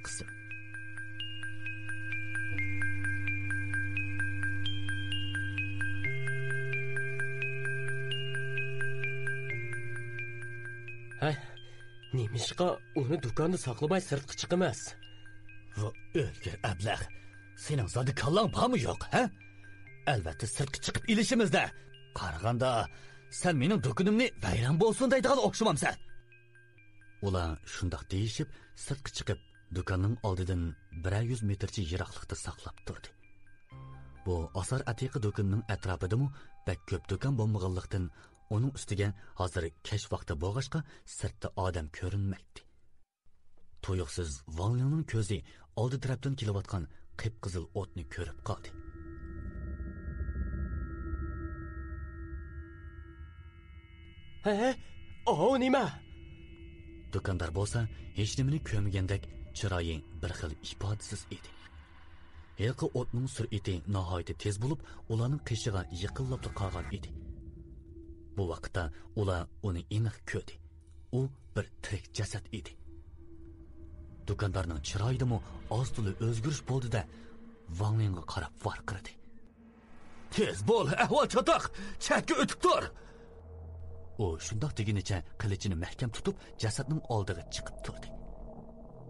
qism. Hay, nemishqa uni do'konda saqlamay sirtqa chiqamas? Va o'lgir ablah. Sening zodi kallang bormi yo'q, ha? Albatta sirtqa chiqib ilishimizda. Qaraganda sen mening do'konimni vayron bo'lsin deydigan o'xshamamsan. Ular shundoq deyishib, sirtqa chiqib, do'konning oldidan 100 metrcha yiroqlikda saqlab turdi. Bu asar atiqi do'konning atrofidami bak ko'p do'kon bo'lmaganlikdan onun ustiga hozir kech vaqti bo'lg'ashqa sirtda odam ko'rinmaydi. To'yuqsiz Vanlingning ko'zi oldi tarafdan kelayotgan qip-qizil o'tni ko'rib qoldi. He, o nima? Do'kondor bo'lsa, hech nimani ko'rmagandek chiroyi bir xil ifodasiz edi. Yaqi o'tning sur'ati nihoyat tez bo'lib, ularning qishig'a yiqilib qolgan edi. Bu vaqtda ular uni aniq ko'rdi. U bir tirik jasad edi. Do'kondorning chiroyidami oz-to'la o'zgarish bo'ldi-da, Vanlingga qarab varqirdi. "Tez bo'l, ahvol chatoq, chatga o'tib tur." U shundoq deginicha qilichini mahkam tutib, jasadning oldiga chiqib turdi.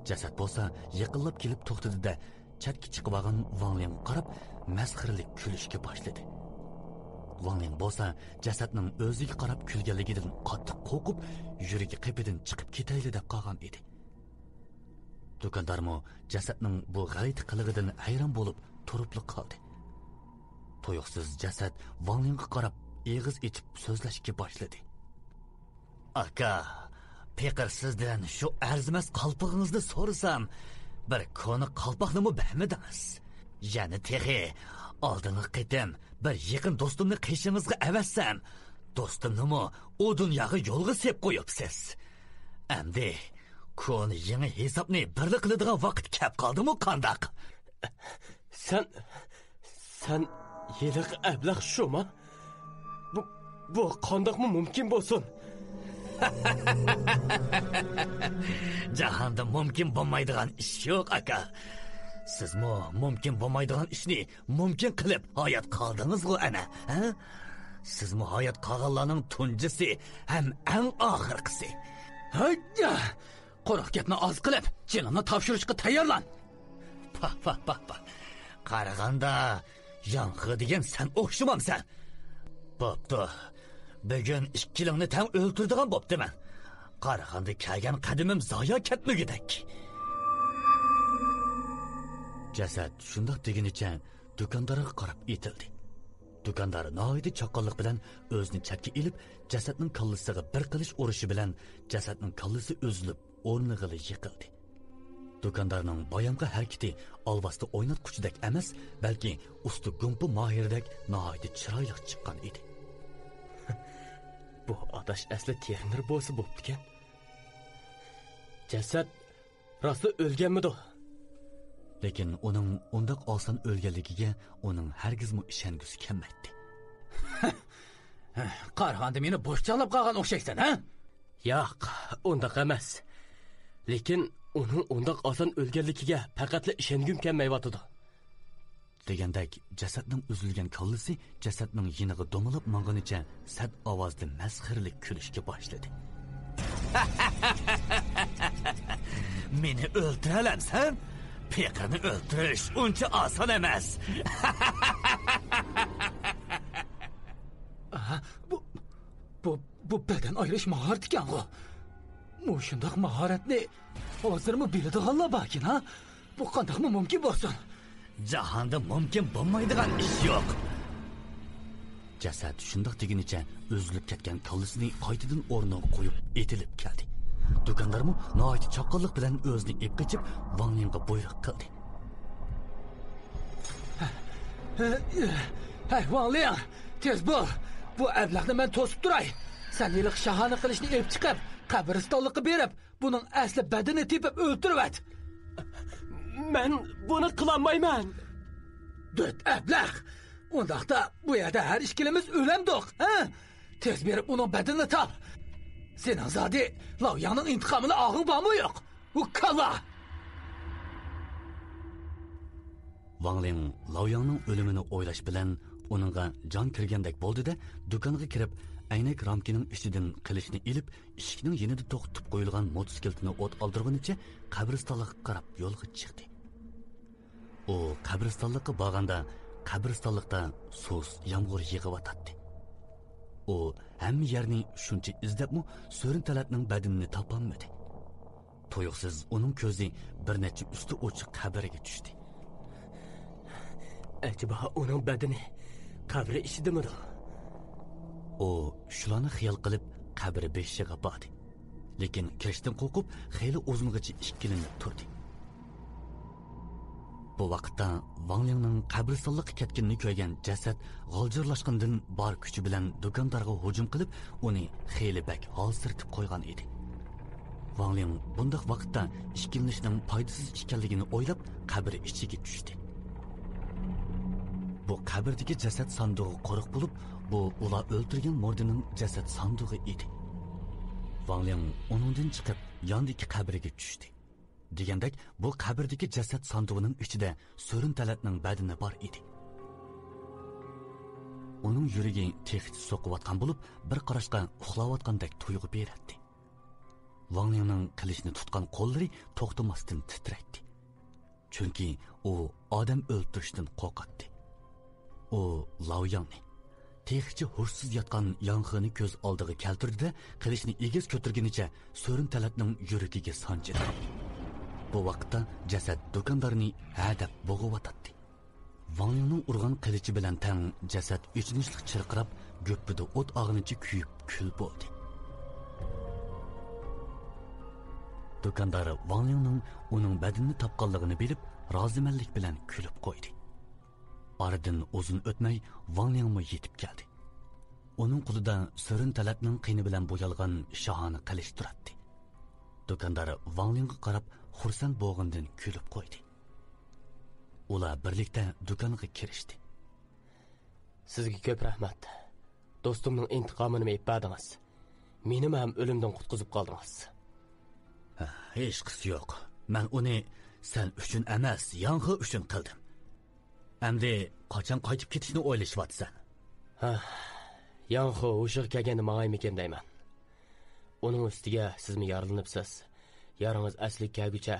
Jasad bo'lsa, yiqilib kelib to'xtadi-da, chatga chiqib olgan Vanlingga qarab masxiralik kulishga boshladi. Vanling bo'lsa, jasadning o'ziga qarab kulganligidan qattiq qo'rqib, yuragi qipidan chiqib ketayli deb qolgan edi. Do'kondormo jasadning bu g'ayti qilig'idan hayron bo'lib turib qoldi. To'yuqsiz jasad Vanlingga qarab eg'iz ichib so'zlashga boshladi. "Aka, peqir sizdan shu arzimas qalpog'ingizni so'rasam, bir koni qalpoqnimi bermadingiz? Yana texi oldingi qitim bir yaqin do'stimni qishingizga avassam, do'stimnimi u dunyoga yo'lga sep qo'yibsiz. Endi koni yangi hisobni birlik qiladigan vaqt kelib qoldimi qandoq?" Sen yiliq ablah shumi? Bu qandoqmi mumkin bo'lsin? Jahonda mumkin bo'lmaydigan ish yo'q, aka. Sizmi mumkin bo'lmaydigan ishni mumkin qilib hayot qoldingiz-ku ana, ha? Sizmi hayot qolganlarning tunjisi ham eng oxirgisi. Hayya! Quruq gapni oz qilib, jinimni topshirishga tayyorlan. Pa. Qaraganda yanqi degan sen o'xshamamsan. Bo'pti. Bugun ikkilingni tam o'ltirdigan bo'ptiman. Qaraganda kelgan qadimim zoya ketmagidak. Jasad shundoq deginicha do'kondorga qarab etildi. Do'kondor noyida chaqqonlik bilan o'zini chatga ilib, jasadning kallasiga bir qilish urishi bilan jasadning kallasi o'zilib, o'rniga yiqildi. Do'kondorning boyamqa harakati olvasda o'ynatquchidek emas, balki usti gumpi mohirdek noyida chiroyli chiqqan edi. Bu adash asli Termir bo'lsa bo'pti-kan. Jasad rosti o'lganmidi? Lekin uning undoq oson o'lganligiga uning hargizmi ishongisi kelmaydi. Qaraganda meni bo'shchalab qolgan o'xshaysan, ha? Yo'q, undoq emas. Lekin uning undoq oson o'lganligiga faqatla ishongim kelmayotdi. Degandek jasadning uzilgan kallasi jasadning yiniga do'milib mang'anicha sad ovozda masxirlik kulishga boshladi. "Meni o'ldiralamsan? Peqirni o'ldirish uncha oson emas." Bu badan ayirish mahorati ekan-ku. Bu shundoq mahoratni hozirmi biladiganlar borkin, ha? Bu qandoqmi mumkin bo'lsin? Jahonda mumkin bo'lmaydigan ish yo'q. Jasad shundoq deginicha o'zilib ketgan kallasini qaytadan o'rniga qo'yib etilib keldi. Do'kondormi noyat chaqqonlik bilan o'zini ep qichib Vanlingga buyruq qildi. "Hey Vanling, tez bo'l. Bu ablaqni men to'sib turay. Sen yiliq shahona qilishni ep chiqib, qabristonlikqa berib, buning asli badani tepib o'ltirib at." Men buni qilolmayman. "Dut ablaq. Undaqda bu yerda har ikkimiz o'lamdiq, ha? Tez berib uning badanini top. Sening zodi Lavyanning intiqomini og'ing bormi yo'q? U kalla." Wang Ling Laoyangning o'limini o'ylash bilan uningga jon kirgandek bo'ldi-da, do'konga kirib, aynak ramkining ichidan qilichni ilib, eshikning yonida to'xtatib qo'yilgan mototsiklni o't oldirgunicha qabristonlikka qarab yo'lga chiqdi. U qabristonlikka borganda, qabristonlikda so'z yomg'ir yig'ib u hamma yerni shuncha izlabmi So'rin Talatning badanini topolmadi. To'yuqsiz uning ko'zi bir necha usti ochiq qabrga tushdi. Acaba uning badani qabri ichidami? U shularni xiyol qilib qabri beshiga bordi. Lekin kirishdan qo'rqib, xeyli uzungacha ikkilinib turdi. Bu vaqtda Wang Lingning qabristonlikka ketganini ko'rgan jasad g'oljirlashgandan bor kuchi bilan do'kondorga hujum qilib, uni xeyli bak holsirtib qo'ygan edi. Wang Ling bunday vaqtda ishkilinishning foydasiz ekanligini o'ylab, qabr ichiga tushdi. Bu qabrdagi jasad sandig'i qo'riq bo'lib, bu ular o'ltirgan mordining jasad sandig'i edi. Wang Ling uningdan chiqib, yondagi qabrga tushdi. Degandek, bu qabrdagi jasad sandig'ining ichida So'rin Talatning badani bor edi. Uning yuragi texit so'qiyotgan bo'lib, bir qarashga uxlayotgandek tuyg'u beradi. Wang Lingning qilichni tutgan qo'llari to'xtamasdan titraydi. Chunki u odam o'ldirishdan qo'rqadi. U Laoyangni texitchi hursiz yotgan yong'ini ko'z oldiga keltirdi-da, qilichni egiz ko'targanicha So'rin Talatning yuragiga sanchdi. Bu vaqtda jasad do'kondorni hadab bo'g'iyotdi. Wang Lingning urgan qilichi bilan tang jasad o'chinishli chirqirab, go'ppida o't og'inicha kuyib kul bo'ldi. Do'kondor Wang Lingning uning badanini topganligini bilib, rozimanlik bilan kulib qo'ydi. Aradan uzun o'tmay Wang Lingmi yetib keldi. Uning qo'lida So'rin Talatning qiyni bilan bo'yalgan shohona qilich turardi. Do'kondor Wang Lingga qarab, xursand bo'lgandan kulib qo'ydi. Ular birlikda do'konga kirishdi. Sizga ko'p rahmat. Do'stimning intiqomini yetdingiz. Meni ham o'limdan qutqizib qoldingiz. Hech qis yo'q. Men uni sen uchun emas, yong'i uchun qildim. Endi qachon qaytib ketishni o'ylashyapsan? Yong'i o'shiq kelganda ma'aymikan deyman. Uning ustiga sizmi yaralanibsiz? Yarangiz asli kelguncha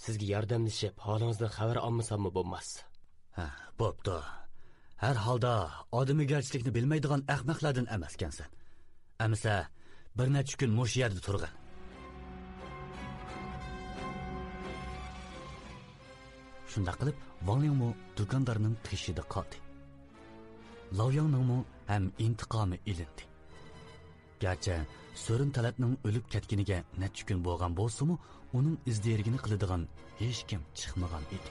sizga yordamlashib, holingizdan xabar olmasammi bo'lmas. Bo'pti. Har holda odamigarchilikni bilmaydigan ahmoqlardan emaskansan. Amsa bir necha kun mush yerda turgan. Shunda qilib Wang Lingmo do'kondorning qishida qoldi. Laoyangning ham intiqomi ilindi. Garchi So'rin Talatning o'lib ketganiga necha kun bo'lgan bo'lsa-mu, uning izderigini qiladigan hech kim chiqmagan edi.